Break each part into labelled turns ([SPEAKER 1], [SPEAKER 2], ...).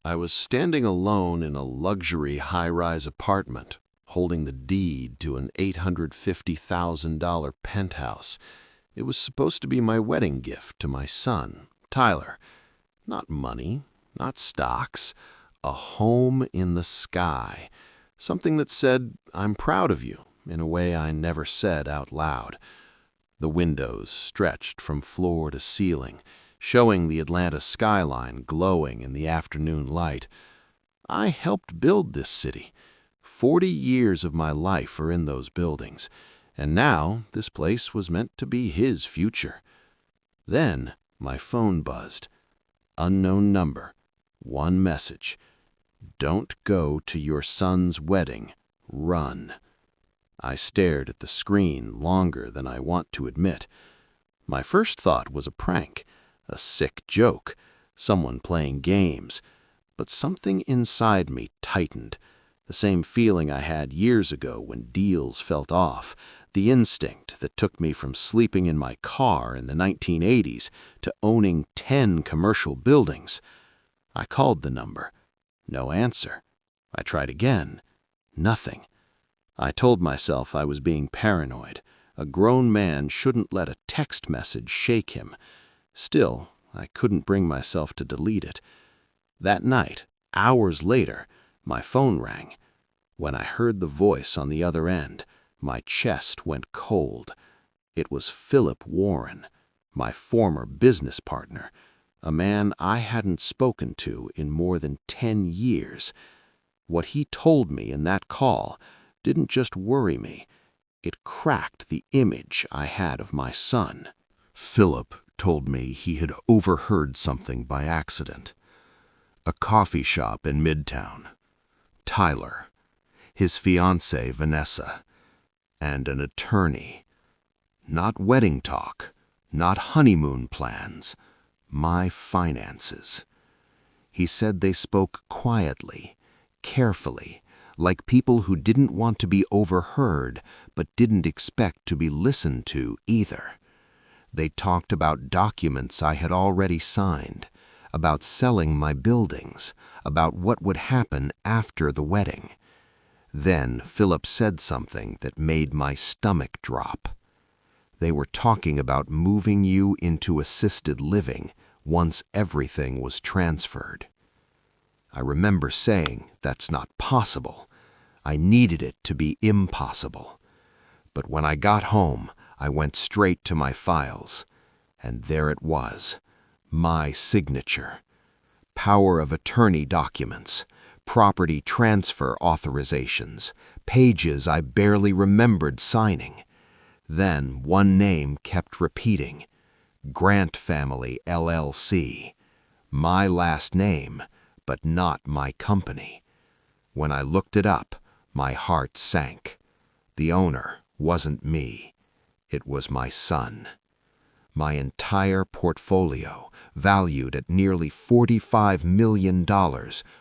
[SPEAKER 1] I was standing alone in a luxury high-rise apartment, holding the deed to an $850,000 penthouse. It was supposed to be my wedding gift to my son, Tyler. Not money, not stocks, a home in the sky. Something that said, "I'm proud of you," in a way I never said out loud. The windows stretched from floor to ceiling, showing the Atlanta skyline glowing in the afternoon light. I helped build this city. 40 years of my life are in those buildings, and now this place was meant to be his future. Then my phone buzzed. Unknown number. One message. "Don't go to your son's wedding. Run." I stared at the screen longer than I want to admit. My first thought was a prank, a sick joke, someone playing games. But something inside me tightened, the same feeling I had years ago when deals felt off, the instinct that took me from sleeping in my car in the 1980s to owning 10 commercial buildings. I called the number. No answer. I tried again. Nothing. I told myself I was being paranoid. A grown man shouldn't let a text message shake him. Still, I couldn't bring myself to delete it. That night, hours later, my phone rang. When I heard the voice on the other end, my chest went cold. It was Philip Warren, my former business partner, a man I hadn't spoken to in more than 10 years. What he told me in that call didn't just worry me, it cracked the image I had of my son. Philip told me he had overheard something by accident. A coffee shop in Midtown. Tyler, his fiancée Vanessa, and an attorney. Not wedding talk, not honeymoon plans, my finances. He said they spoke quietly, carefully, like people who didn't want to be overheard but didn't expect to be listened to either. They talked about documents I had already signed, about selling my buildings, about what would happen after the wedding. Then Philip said something that made my stomach drop. They were talking about moving you into assisted living once everything was transferred. I remember saying that's not possible. I needed it to be impossible. But when I got home, I went straight to my files, and there it was, my signature. Power of attorney documents, property transfer authorizations, pages I barely remembered signing. Then one name kept repeating, Grant Family, LLC. My last name, but not my company. When I looked it up, my heart sank. The owner wasn't me. It was my son. My entire portfolio, valued at nearly $45 million,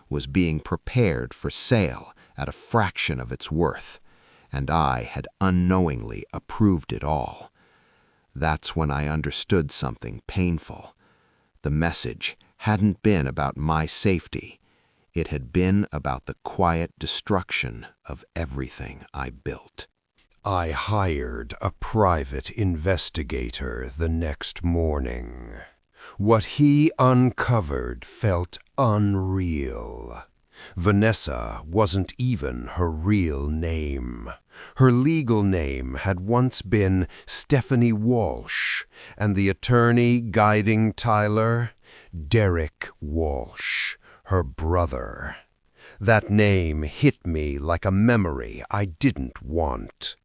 [SPEAKER 1] was being prepared for sale at a fraction of its worth, and I had unknowingly approved it all. That's when I understood something painful. The message hadn't been about my safety. It had been about the quiet destruction of everything I built.
[SPEAKER 2] I hired a private investigator the next morning. What he uncovered felt unreal. Vanessa wasn't even her real name. Her legal name had once been Stephanie Walsh, and the attorney guiding Tyler, Derek Walsh, her brother. That name hit me like a memory I didn't want.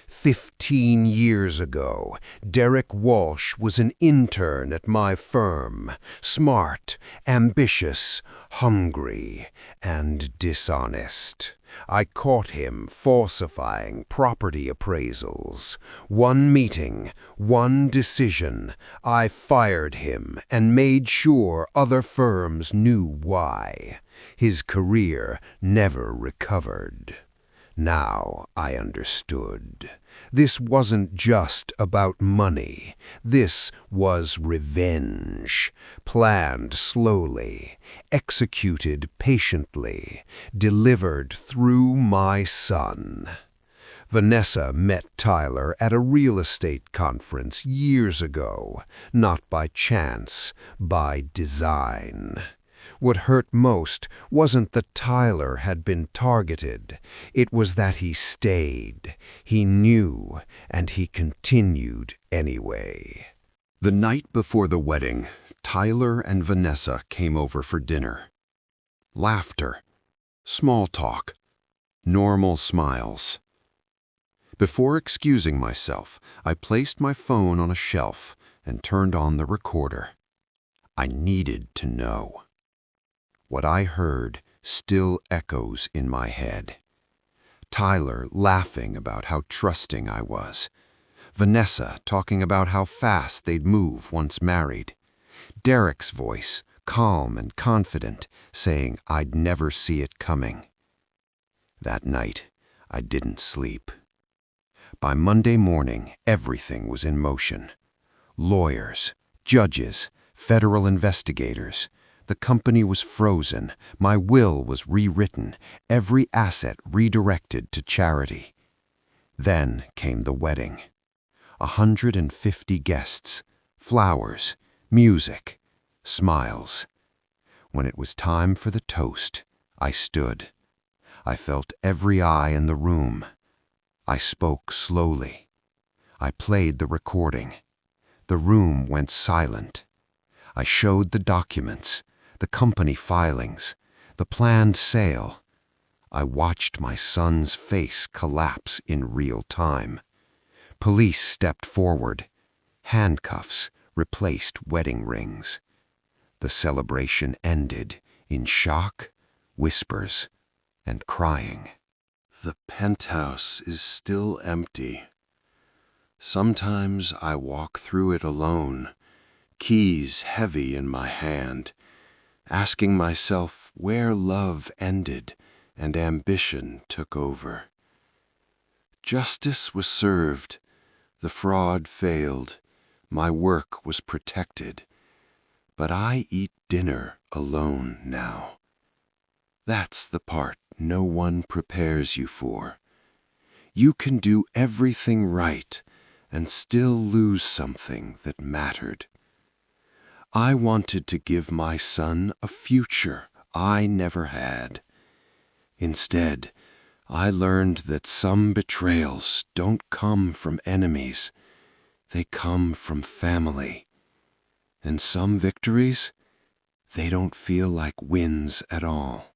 [SPEAKER 2] 15 years ago, Derek Walsh was an intern at my firm, smart, ambitious, hungry, and dishonest. I caught him falsifying property appraisals. One meeting, one decision, I fired him and made sure other firms knew why. His career never recovered. Now I understood. This wasn't just about money. This was revenge, planned slowly, executed patiently, delivered through my son. Vanessa met Tyler at a real estate conference years ago, not by chance, by design. What hurt most wasn't that Tyler had been targeted. It was that he stayed. He knew, and he continued anyway.
[SPEAKER 1] The night before the wedding, Tyler and Vanessa came over for dinner. Laughter, small talk, normal smiles. Before excusing myself, I placed my phone on a shelf and turned on the recorder. I needed to know. What I heard still echoes in my head. Tyler laughing about how trusting I was. Vanessa talking about how fast they'd move once married. Derek's voice, calm and confident, saying I'd never see it coming. That night, I didn't sleep. By Monday morning, everything was in motion. Lawyers, judges, federal investigators. The company was frozen, my will was rewritten, every asset redirected to charity. Then came the wedding. 150 guests, flowers, music, smiles. When it was time for the toast, I stood. I felt every eye in the room. I spoke slowly. I played the recording. The room went silent. I showed the documents, the company filings, the planned sale. I watched my son's face collapse in real time. Police stepped forward. Handcuffs replaced wedding rings. The celebration ended in shock, whispers, and crying. The penthouse is still empty. Sometimes I walk through it alone, keys heavy in my hand, asking myself where love ended and ambition took over. Justice was served, the fraud failed, my work was protected, but I eat dinner alone now. That's the part no one prepares you for. You can do everything right and still lose something that mattered. I wanted to give my son a future I never had. Instead, I learned that some betrayals don't come from enemies. They come from family. And some victories, they don't feel like wins at all.